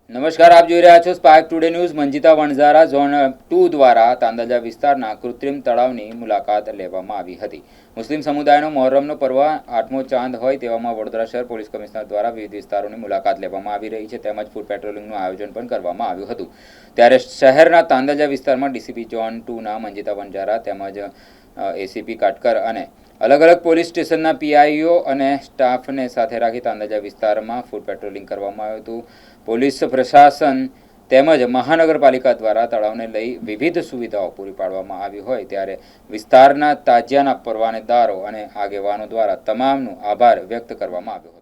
નમસ્કાર, આપ જોઈ રહ્યા છો spark today news. Manjita Vanzara zone 2 દ્વારા તાંદલજા વિસ્તારના કૃત્રિમ તળાવની મુલાકાત લેવામાં આવી હતી. મુસ્લિમ સમુદાયનો મહોરમનો પર્વ 8મો ચાંદ હોય તેવામાં વડોદરા શહેર પોલીસ કમિશનર દ્વારા વિવિધ વિસ્તારોની મુલાકાત લેવામાં આવી રહી છે, તેમજ ફૂડ પેટ્રોલિંગનું આયોજન પણ કરવામાં આવ્યું હતું. ત્યારે શહેરના તાંદલજા વિસ્તારમાં ડીસીપી ઝોન 2ના મંજીતા વણઝારા તેમજ એસીપી કાટકર અને અલગ અલગ પોલીસ સ્ટેશનના પીઆઈઓ અને સ્ટાફને સાથે રાખી તાંદલજા વિસ્તારમાં ફૂડ પેટ્રોલિંગ કરવામાં આવ્યું હતું. પોલીસ પ્રશાસન તેમજ મહાનગરપાલિકા દ્વારા તળાવને લઈ વિવિધ સુવિધાઓ પૂરી પાડવામાં આવી હોય ત્યારે વિસ્તારના તાજિયાના પરવાનેદારો અને આગેવાનો દ્વારા તમામનો આભાર વ્યક્ત કરવામાં આવ્યો હતો.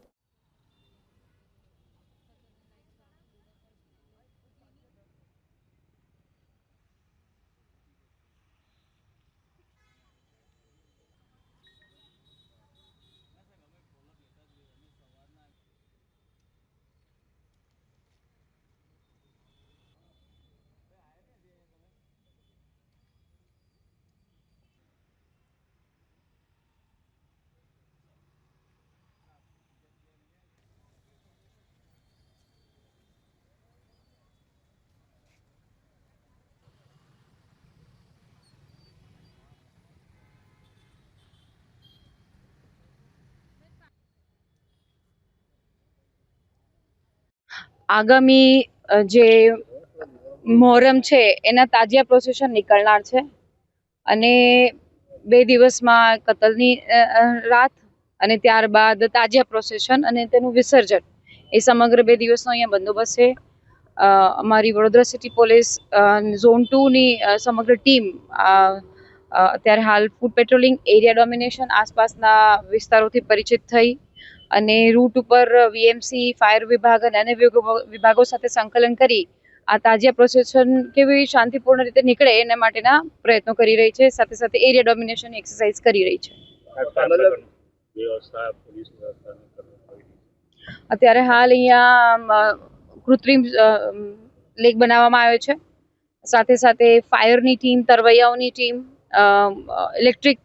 આગામી જે મોહરમ છે એના તાજિયા પ્રોસેશન નીકળનાર છે અને 2 દિવસમાં કતલની રાત અને ત્યારબાદ તાજિયા પ્રોસેશન અને તેનું વિસર્જન એ સમગ્ર 2 દિવસનો અહીંયા બંદોબસ્ત છે. અમારી વડોદરા સિટી પોલીસ ઝોન 2ની સમગ્ર ટીમ અત્યારે હાલ ફૂડ પેટ્રોલિંગ, એરિયા ડોમિનેશન, આસપાસના વિસ્તારોથી પરિચિત થઈ અને રૂટ ઉપર વીએમસી, ફાયર વિભાગ અને અન્ય વિભાગો સાથે સંકલન કરી આ તાજિયા પ્રોસેશન કેવી શાંતિપૂર્ણ રીતે નીકળે એના માટેના પ્રયત્નો કરી રહી છે. સાથે સાથે એરિયા ડોમિનેશન એક્સરસાઇઝ કરી રહી છે. અત્યારે હાલ અહીંયા કૃત્રિમ લેક બનાવવામાં આવ્યો છે. સાથે સાથે ફાયરની ટીમ, તરવૈયાઓની ટીમ, ઇલેક્ટ્રિક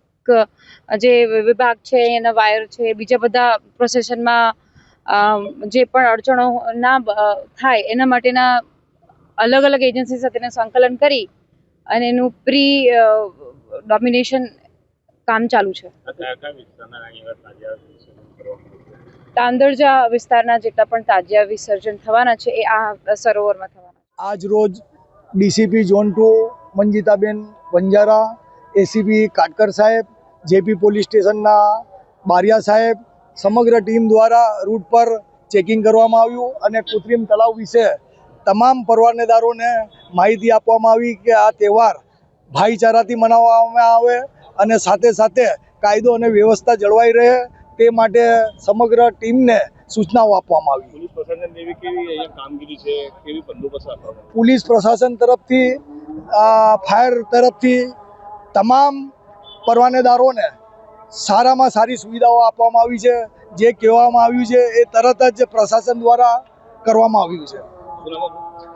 જે વિભાગ છે એના વાયર છે, બીજા બધા પ્રોસેશનમાં જે પણ અડચણો ના થાય એના માટેના અલગ અલગ એજન્સી સાથે સંકલન કરી અને એનું પ્રી ડોમિનેશન કામ ચાલુ છે. તાંદલજા વિસ્તારના જેટલા પણ તાજિયા વિસર્જન થવાના છે એ આ સરોવરમાં થવાના છે. આજ રોજ DCP zone 2 Manjitaben Vanzara, ACP Katkar સાહેબ, જેપી પોલીસ સ્ટેશનના બારિયા સાહેબ, સમગ્ર ટીમ દ્વારા રૂટ પર ચેકિંગ કરવામાં આવ્યું અને કૃત્રિમ તળાવ વિશે તમામ પરવાનેદારોને માહિતી આપવામાં આવી કે આ તહેવાર ભાઈચારાથી મનાવવામાં આવે અને સાથે સાથે કાયદો અને વ્યવસ્થા જળવાઈ રહે તે માટે સમગ્ર ટીમને સૂચનાઓ આપવામાં આવી. પોલીસ પ્રશાસન તરફથી, ફાયર તરફથી તમામ પરવાનેદારોને સારામાં સારી સુવિધાઓ આપવામાં આવી છે. જે કહેવામાં આવ્યું છે એ તરત જ પ્રશાસન દ્વારા કરવામાં આવ્યું છે.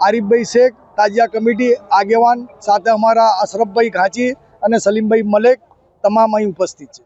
આરીફભાઈ શેખ, તાજિયા કમિટી આગેવાન, સાથે અમારા અશરફભાઈ ઘાંચી અને સલીમભાઈ મલેક તમામ અહીં ઉપસ્થિત છે.